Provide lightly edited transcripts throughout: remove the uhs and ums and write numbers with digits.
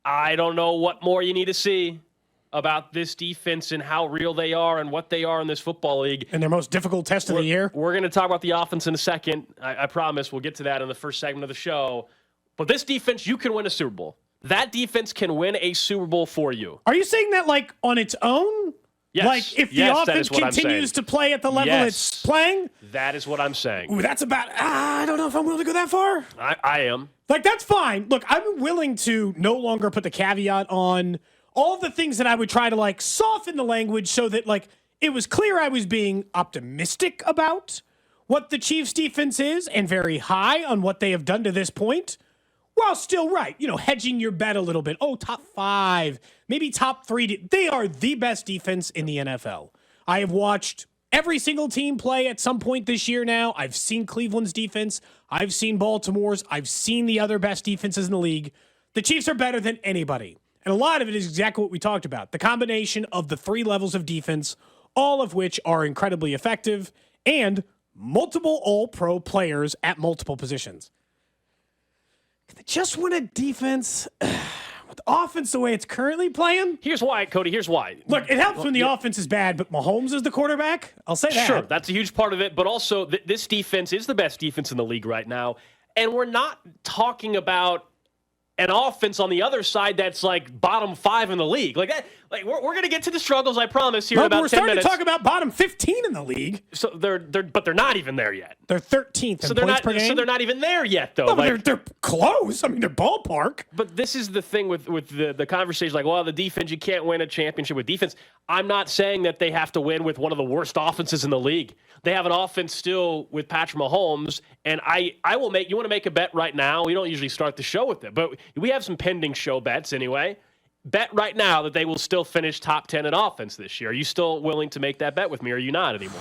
I don't know what more you need to see about this defense and how real they are and what they are in this football league. And their most difficult test of the year. We're going to talk about the offense in a second. I promise we'll get to that in the first segment of the show. But this defense, you can win a Super Bowl. That defense can win a Super Bowl for you. Are you saying that like on its own? Yes. Like if the offense continues to play at the level it's playing? That is what I'm saying. Ooh, that's about, I don't know if I'm willing to go that far. I am. Like, that's fine. Look, I'm willing to no longer put the caveat on all the things that I would try to, like, soften the language so that, like, it was clear I was being optimistic about what the Chiefs' defense is and very high on what they have done to this point, while still hedging your bet a little bit. Oh, top 5, maybe top 3. They are the best defense in the NFL. I have watched every single team play at some point this year now. I've seen Cleveland's defense. I've seen Baltimore's. I've seen the other best defenses in the league. The Chiefs are better than anybody. And a lot of it is exactly what we talked about. The combination of the 3 levels of defense, all of which are incredibly effective, and multiple all-pro players at multiple positions. Can they just win a defense with the offense the way it's currently playing? Here's why, Cody. Here's why. Look, it helps when the offense is bad, but Mahomes is the quarterback. I'll say that. Sure, that's a huge part of it. But also, this defense is the best defense in the league right now. And we're not talking about an offense on the other side that's like bottom 5 in the league. Like that. Like we're going to get to the struggles, I promise, here in about 10 minutes. We're starting to talk about bottom 15 in the league. So they're not even there yet. They're 13th in points per game. So they're not even there yet, though. No, but they're close. I mean, they're ballpark. But this is the thing with the conversation, like, well, the defense, you can't win a championship with defense. I'm not saying that they have to win with one of the worst offenses in the league. They have an offense still with Patrick Mahomes, and I will make – you want to make a bet right now? We don't usually start the show with it, but we have some pending show bets anyway. Bet right now that they will still finish top 10 in offense this year. Are you still willing to make that bet with me, or are you not anymore?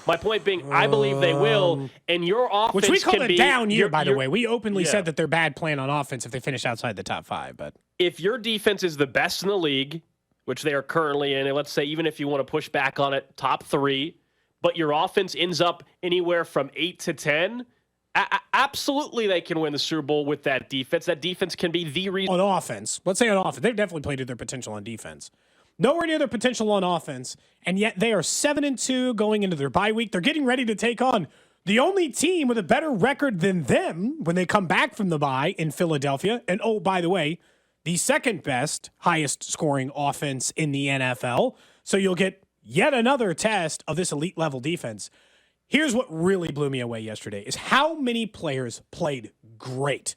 My point being, I believe they will, and your offense which we called can a down year, by the way. We openly yeah. said that they're bad playing on offense if they finish outside the top 5. But if your defense is the best in the league, which they are currently in, and let's say even if you want to push back on it, top 3, but your offense ends up anywhere from 8 to 10, absolutely they can win the Super Bowl with that defense. That defense can be the reason. On offense. Let's say on offense. They've definitely played to their potential on defense. Nowhere near their potential on offense, and yet they are 7-2 going into their bye week. They're getting ready to take on the only team with a better record than them when they come back from the bye in Philadelphia. And, oh, by the way, the second best, highest scoring offense in the NFL. So you'll get yet another test of this elite level defense. Here's what really blew me away yesterday is how many players played great.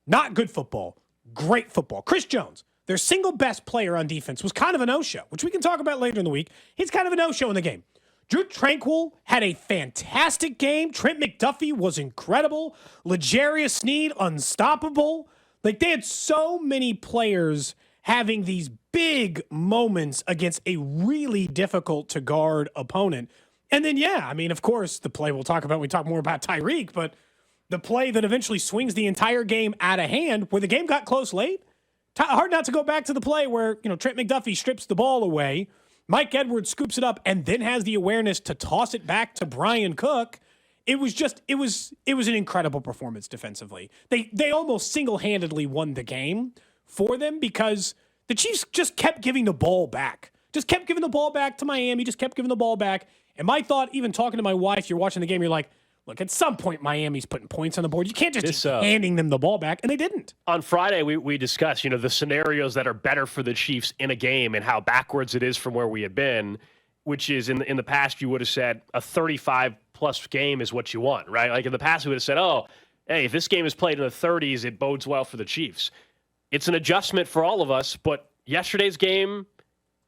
Not good football, great football. Chris Jones, their single best player on defense, was kind of a no-show, which we can talk about later in the week. He's kind of a no-show in the game. Drew Tranquill had a fantastic game. Trent McDuffie was incredible. L'Jarius Sneed, unstoppable. Like, they had so many players having these big moments against a really difficult-to-guard opponent. And then, of course, the play we'll talk about when we talk more about Tyreek, but the play that eventually swings the entire game out of hand, where the game got close late. Hard not to go back to the play where, Trent McDuffie strips the ball away, Mike Edwards scoops it up, and then has the awareness to toss it back to Brian Cook. It was an incredible performance defensively. They almost single-handedly won the game for them because the Chiefs just kept giving the ball back. Just kept giving the ball back to Miami, just kept giving the ball back. And my thought, even talking to my wife, you're watching the game, you're like, look, at some point, Miami's putting points on the board. You can't just keep handing them the ball back, and they didn't. On Friday, we discussed, the scenarios that are better for the Chiefs in a game and how backwards it is from where we had been, which is in the past you would have said a 35-plus game is what you want, right? Like in the past we would have said, oh, hey, if this game is played in the 30s, it bodes well for the Chiefs. It's an adjustment for all of us, but yesterday's game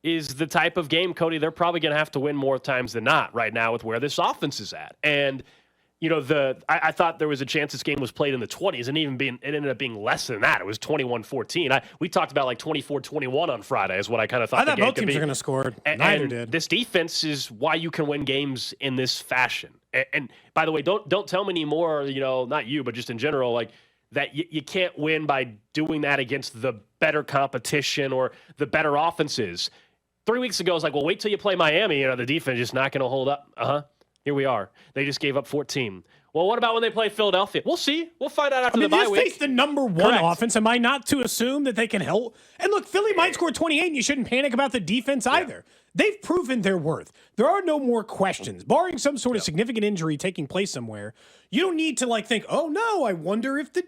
is the type of game, Cody, they're probably going to have to win more times than not right now with where this offense is at. And, I thought there was a chance this game was played in the 20s, and it ended up being less than that. It was 21-14. We talked about like 24-21 on Friday is what I kind of thought the game both could teams be. are going to score. Neither did. This defense is why you can win games in this fashion. And by the way, don't tell me anymore, not you, but just in general, like that you can't win by doing that against the better competition or the better offenses. 3 weeks ago, I was like, well, wait till you play Miami. The defense is just not going to hold up. Here we are. They just gave up 14. Well, what about when they play Philadelphia? We'll see. We'll find out after the bye they week. face the number one offense. Am I not to assume that they can help? And look, Philly might score 28, and you shouldn't panic about the defense either. They've proven their worth. There are no more questions. Barring some sort of significant injury taking place somewhere, you don't need to think, oh no, I wonder if the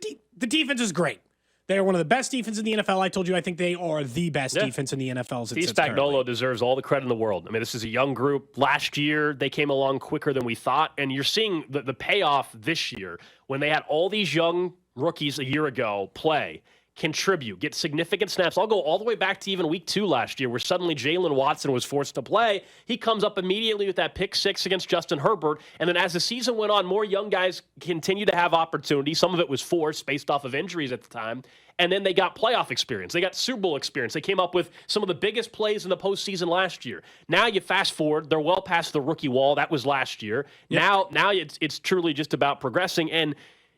defense is great. They are one of the best defenses in the NFL. I told you I think they are the best defense in the NFL. Steve Spagnuolo deserves all the credit in the world. I mean, this is a young group. Last year, they came along quicker than we thought, and you're seeing the payoff this year when they had all these young rookies a year ago play, contribute, get significant snaps. I'll go all the way back to even week 2 last year where suddenly Jalen Watson was forced to play. He comes up immediately with that pick 6 against Justin Herbert. And then as the season went on, more young guys continue to have opportunity. Some of it was forced based off of injuries at the time. And then they got playoff experience. They got Super Bowl experience. They came up with some of the biggest plays in the postseason last year. Now you fast forward, they're well past the rookie wall. That was last year. Now it's truly just about progressing. And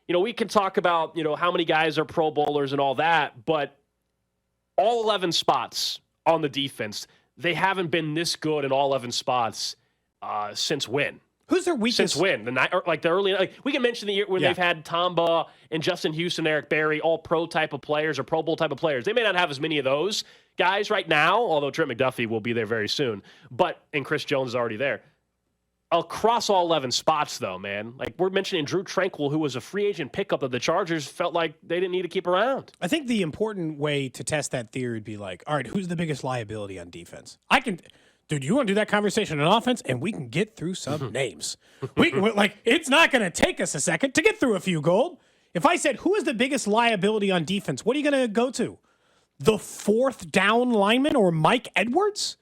we can talk about, how many guys are Pro Bowlers and all that, but all 11 spots on the defense, they haven't been this good in all 11 spots since when? Who's their weakest? Since when? The early. We can mention the year when they've had Tamba and Justin Houston, Eric Berry, all pro type of players or Pro Bowl type of players. They may not have as many of those guys right now, although Trent McDuffie will be there very soon. And Chris Jones is already there. Across all 11 spots, though, man, we're mentioning Drew Tranquill, who was a free agent pickup that the Chargers felt like they didn't need to keep around. I think the important way to test that theory would be all right, who's the biggest liability on defense? Dude, you want to do that conversation on offense, and we can get through some names. It's not going to take us a second to get through a few, Gold. If I said, who is the biggest liability on defense, what are you going to go to? The 4th down lineman or Mike Edwards?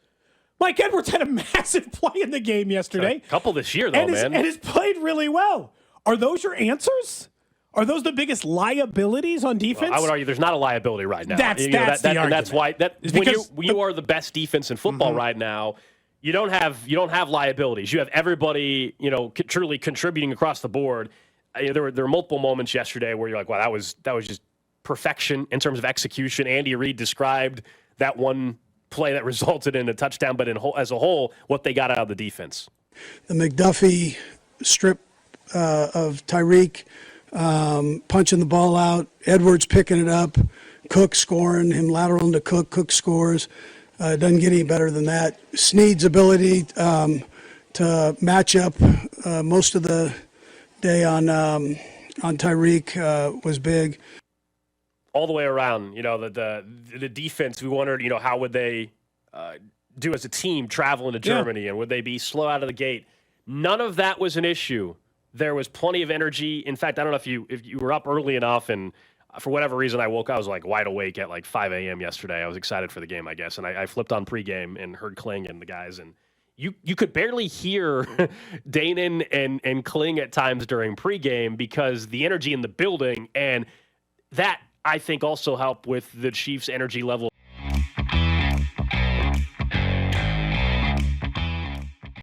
Mike Edwards had a massive play in the game yesterday. A couple this year, though, man. And has played really well. Are those your answers? Are those the biggest liabilities on defense? Well, I would argue there's not a liability right now. That's the argument. And that's why when you are the best defense in football right now, you don't have liabilities. You have everybody, truly contributing across the board. There were multiple moments yesterday where you're like, wow, that was just perfection in terms of execution. Andy Reid described that one play that resulted in a touchdown, but as a whole, what they got out of the defense. The McDuffie strip of Tyreek, punching the ball out, Edwards picking it up, Cook scoring, him lateraling to Cook scores. Doesn't get any better than that. Snead's ability to match up most of the day on Tyreek was big. All the way around, the defense, we wondered, how would they do as a team traveling to Germany, and would they be slow out of the gate? None of that was an issue. There was plenty of energy. In fact, I don't know if you were up early enough, and for whatever reason, I was wide awake at 5 a.m. yesterday. I was excited for the game, I guess, and I flipped on pregame and heard Kling and the guys, and you could barely hear Danon and Kling at times during pregame because the energy in the building, and that I think also helped with the Chiefs' energy level